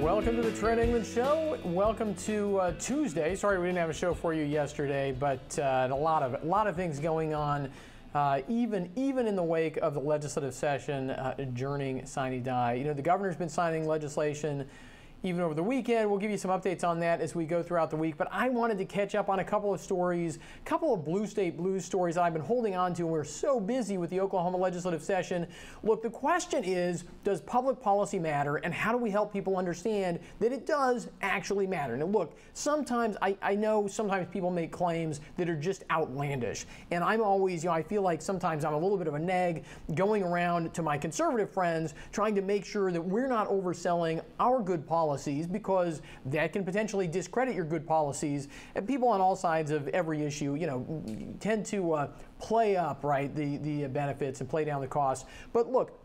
Welcome to the Trent England Show. Welcome to Tuesday. Sorry we didn't have a show for you yesterday, but a lot of things going on, even in the wake of the legislative session adjourning sine die. You know, the governor's been signing legislation even over the weekend. We'll give you some updates on that as we go throughout the week. But I wanted to catch up on a couple of stories, a couple of blue state blues stories that I've been holding on to. And we're so busy with the Oklahoma legislative session. Look, the question is, does public policy matter? And how do we help people understand that it does actually matter? Now, look, sometimes I know sometimes people make claims that are just outlandish. And I'm always, I feel like sometimes I'm a little bit of a nag going around to my conservative friends trying to make sure that we're not overselling our good policies, because that can potentially discredit your good policies. And people on all sides of every issue, tend to play up, right, the benefits and play down the costs. But look,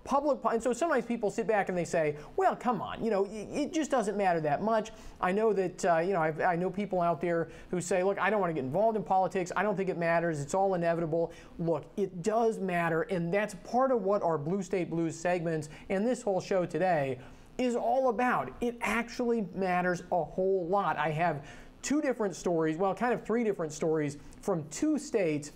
and so sometimes people sit back and they say, well, come on, it just doesn't matter that much. I know that, I know people out there who say, look, I don't want to get involved in politics. I don't think it matters. It's all inevitable. Look, it does matter. And that's part of what our Blue State Blues segments and this whole show today is all about. It actually matters a whole lot. I have two different stories, well, kind of three different stories from two states.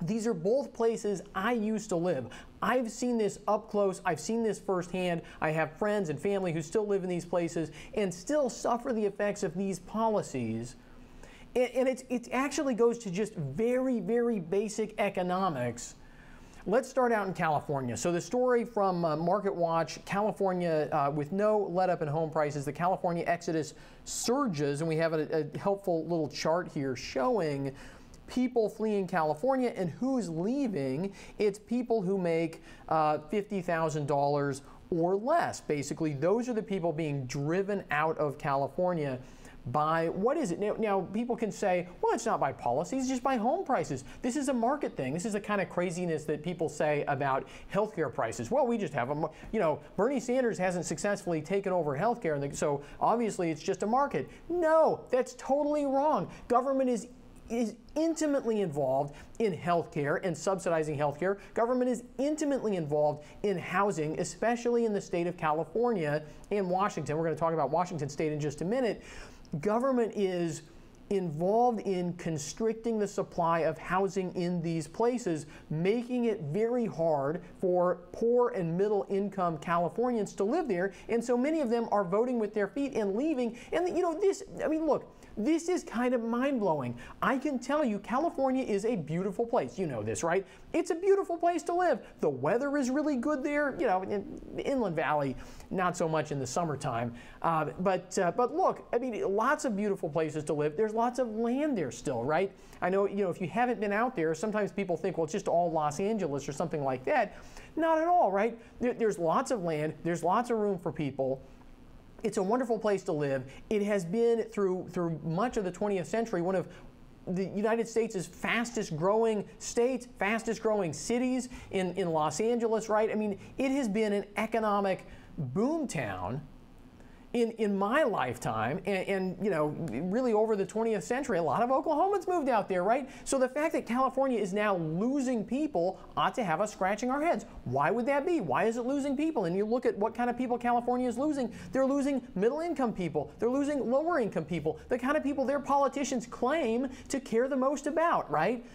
These are both places I used to live. I've seen this up close. I've seen this firsthand. I have friends and family who still live in these places and still suffer the effects of these policies. And it actually goes to just very, very basic economics. Let's start out in California. So the story from Market Watch, California, with no let-up in home prices, the California exodus surges, and we have a helpful little chart here showing people fleeing California and who's leaving. It's people who make $50,000 or less. Basically, those are the people being driven out of California. By what is it? Now, people can say, well, it's not by policy, it's just by home prices. This is a market thing. This is the kind of craziness that people say about healthcare prices. Well, we just have them. Bernie Sanders hasn't successfully taken over healthcare, and so obviously it's just a market. No, that's totally wrong. Government is intimately involved in healthcare and subsidizing healthcare. Government is intimately involved in housing, especially in the state of California and Washington. We're going to talk about Washington State in just a minute. Government is involved in constricting the supply of housing in these places, making it very hard for poor and middle income Californians to live there. And so many of them are voting with their feet and leaving. And look, this is kind of mind-blowing. I can tell you California is a beautiful place. You know this, right? It's a beautiful place to live. The weather is really good there. In Inland Valley, not so much in the summertime. But look, lots of beautiful places to live. There's lots of land there still, right? I know, if you haven't been out there, sometimes people think, well, it's just all Los Angeles or something like that. Not at all, right? There's lots of land. There's lots of room for people. It's a wonderful place to live. It has been through much of the 20th century one of the United States' fastest growing states, fastest growing cities in Los Angeles, right? It has been an economic boom town in my lifetime, and really over the 20th century, a lot of Oklahomans moved out there, right? So the fact that California is now losing people ought to have us scratching our heads. Why would that be? Why is it losing people? And you look at what kind of people California is losing. They're losing middle-income people. They're losing lower-income people, the kind of people their politicians claim to care the most about, right?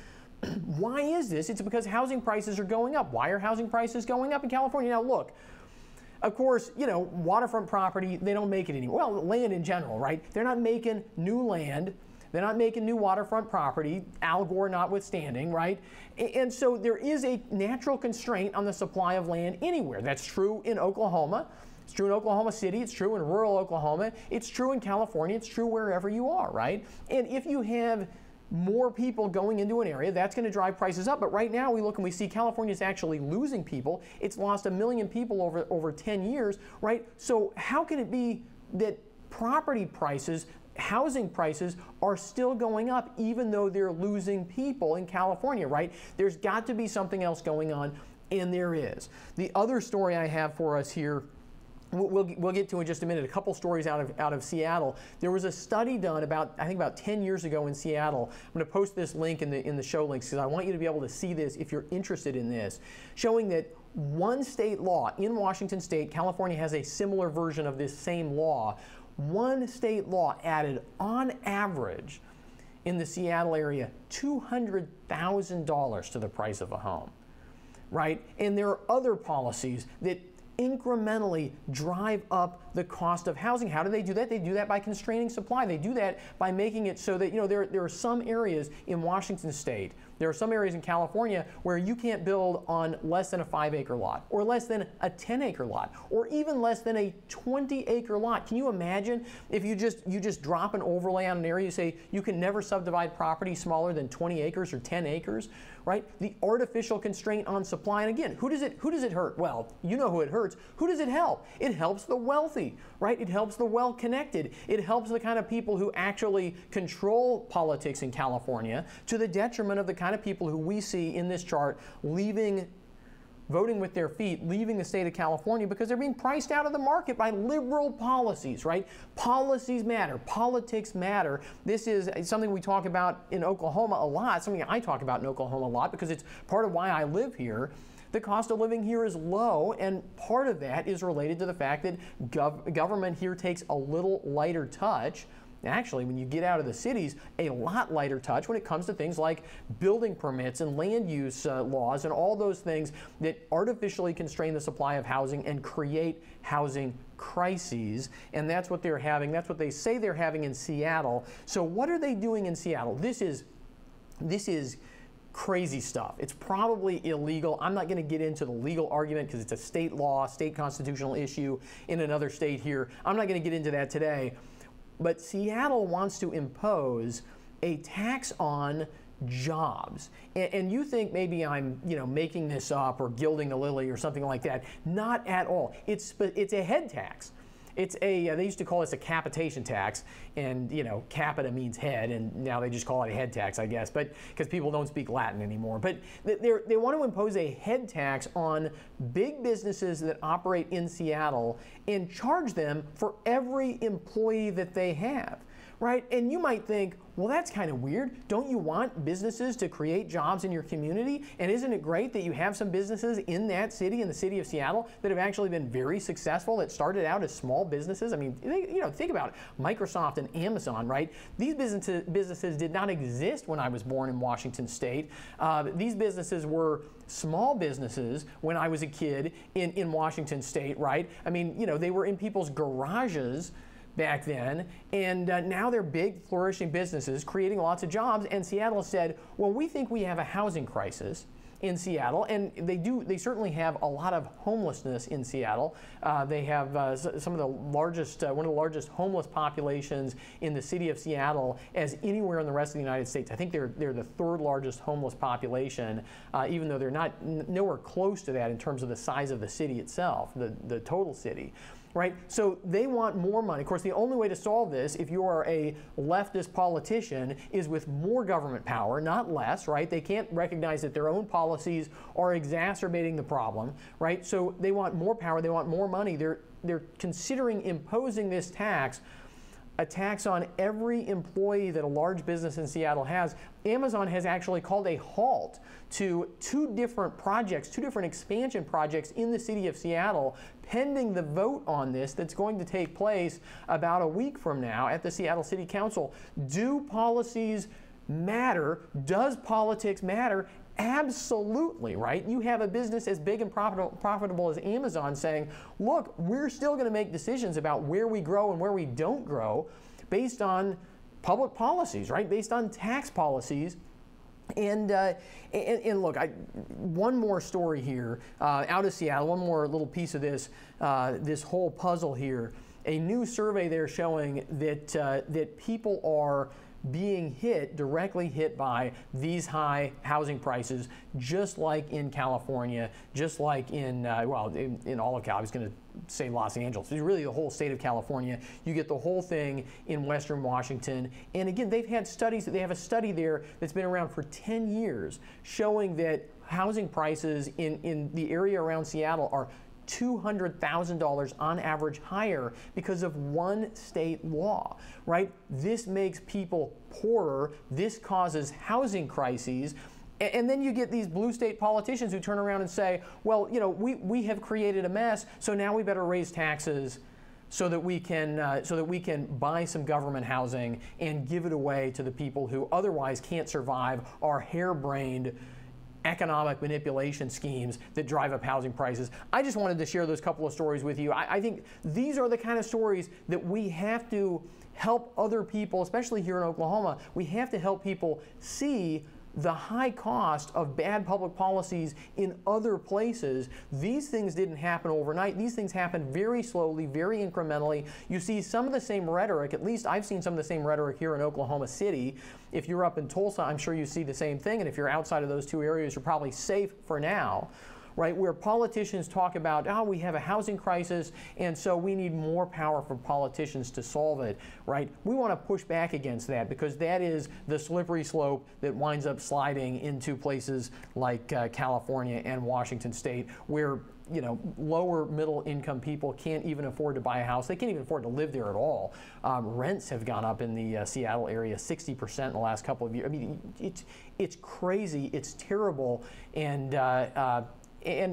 Why is this? It's because housing prices are going up. Why are housing prices going up in California? Now, look. Of course, waterfront property, they don't make it anymore. Well, land in general, right? They're not making new land. They're not making new waterfront property, Al Gore notwithstanding, right? And so there is a natural constraint on the supply of land anywhere. That's true in Oklahoma. It's true in Oklahoma City. It's true in rural Oklahoma. It's true in California. It's true wherever you are, right? And if you have more people going into an area, that's going to drive prices up. But right now we look and we see California is actually losing people. It's lost 1 million people over 10 years, right? So how can it be that property prices, housing prices are still going up even though they're losing people in California, right? There's got to be something else going on, and there is. The other story I have for us here we'll get to in just a minute a couple stories out of Seattle. There was a study done I think about 10 years ago in Seattle. I'm going to post this link in the show links because I want you to be able to see this if you're interested in this, showing that one state law in Washington State, California has a similar version of this same law. One state law added on average in the Seattle area $200,000 to the price of a home, right? And there are other policies that incrementally drive up the cost of housing. How do they do that? They do that by constraining supply. They do that by making it so that, there are some areas in Washington State, there are some areas in California where you can't build on less than a 5-acre lot, or less than a 10-acre lot, or even less than a 20-acre lot. Can you imagine if you just drop an overlay on an area, you say you can never subdivide property smaller than 20 acres or 10 acres, right? The artificial constraint on supply. And again, who does it hurt? Well, you know who it hurts. Who does it help? It helps the wealthy, right? It helps the well-connected. It helps the kind of people who actually control politics in California, to the detriment of the kind of people who we see in this chart voting with their feet, leaving the state of California because they're being priced out of the market by liberal policies, right? Policies matter. Politics matter. This is something we talk about in Oklahoma a lot, something I talk about in Oklahoma a lot because it's part of why I live here. The cost of living here is low, and part of that is related to the fact that government here takes a little lighter touch. Actually, when you get out of the cities, a lot lighter touch when it comes to things like building permits and land use laws and all those things that artificially constrain the supply of housing and create housing crises. And that's what they're having. That's what they say they're having in Seattle. So what are they doing in Seattle? This is crazy stuff. It's probably illegal. I'm not going to get into the legal argument because it's a state law, state constitutional issue in another state here. I'm not going to get into that today. But Seattle wants to impose a tax on jobs. And you think maybe I'm, making this up or gilding the lily or something like that. Not at all. It's a head tax. They used to call this a capitation tax, and capita means head, and now they just call it a head tax, I guess, but because people don't speak Latin anymore. But they want to impose a head tax on big businesses that operate in Seattle and charge them for every employee that they have, right? And you might think, well, that's kind of weird. Don't you want businesses to create jobs in your community? And isn't it great that you have some businesses in that city, in the city of Seattle, that have actually been very successful, that started out as small businesses? I mean, think about it. Microsoft and Amazon, right? These businesses did not exist when I was born in Washington State. These businesses were small businesses when I was a kid in Washington State, right? I mean, they were in people's garages back then, and now they're big, flourishing businesses creating lots of jobs. And Seattle said, well, we think we have a housing crisis in Seattle, and they certainly have a lot of homelessness in Seattle. They have one of the largest homeless populations in the city of Seattle as anywhere in the rest of the United States. I think they're the third largest homeless population, even though they're nowhere close to that in terms of the size of the city itself, the total city. Right? So they want more money. Of course, the only way to solve this, if you are a leftist politician, is with more government power, not less, right? They can't recognize that their own policies are exacerbating the problem, right? So they want more power, they want more money. They're considering imposing this tax, a tax on every employee that a large business in Seattle has. Amazon has actually called a halt to two different expansion projects in the city of Seattle, pending the vote on this that's going to take place about a week from now at the Seattle City Council. Do policies matter? Does politics matter? Absolutely, right? You have a business as big and profitable as Amazon saying, look, we're still going to make decisions about where we grow and where we don't grow based on public policies, right? Based on tax policies. And look, one more story here out of Seattle, one more little piece of this whole puzzle here. A new survey there showing that people are being directly hit by these high housing prices, just like in California, just like in all of California. I was going to say Los Angeles. It's really the whole state of California. You get the whole thing in Western Washington. And again, they have a study there that's been around for 10 years showing that housing prices in the area around Seattle are $200,000 on average higher because of one state law, right? This makes people poorer. This causes housing crises. And then you get these blue state politicians who turn around and say, well, you know, we have created a mess, so now we better raise taxes so that we can buy some government housing and give it away to the people who otherwise can't survive our harebrained economic manipulation schemes that drive up housing prices. I just wanted to share those couple of stories with you. I think these are the kind of stories that we have to help other people, especially here in Oklahoma, we have to help people see the high cost of bad public policies in other places. These things didn't happen overnight. These things happen very slowly, very incrementally. You see some of the same rhetoric, at least I've seen some of the same rhetoric here in Oklahoma City. If you're up in Tulsa, I'm sure you see the same thing, and if you're outside of those two areas, you're probably safe for now. Right, where politicians talk about, oh, we have a housing crisis, and so we need more power for politicians to solve it, right? We want to push back against that because that is the slippery slope that winds up sliding into places like California and Washington State, where you know, lower middle income people can't even afford to buy a house. They can't even afford to live there at all. Rents have gone up in the Seattle area 60% in the last couple of years. I mean, it's crazy, it's terrible, and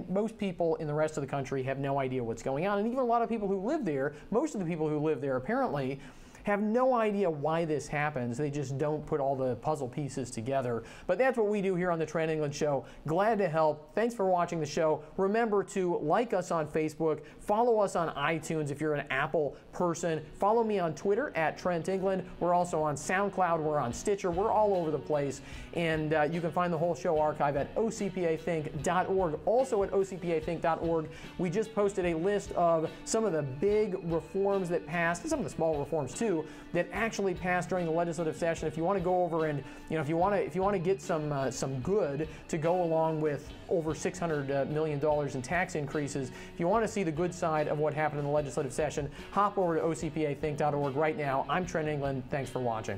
most people in the rest of the country have no idea what's going on. And even a lot of people who live there, most of the people who live there apparently have no idea why this happens. They just don't put all the puzzle pieces together. But that's what we do here on the Trent England Show. Glad to help. Thanks for watching the show. Remember to like us on Facebook, follow us on iTunes if you're an Apple person. Follow me on Twitter at Trent England. We're also on SoundCloud. We're on Stitcher. We're all over the place. And you can find the whole show archive at ocpathink.org. Also at ocpathink.org, we just posted a list of some of the big reforms that passed, and some of the small reforms too, that actually passed during the legislative session. If you want to go over and, you know, if you want to get some good to go along with over $600 million in tax increases, if you want to see the good side of what happened in the legislative session, hop over to ocpathink.org right now. I'm Trent England. Thanks for watching.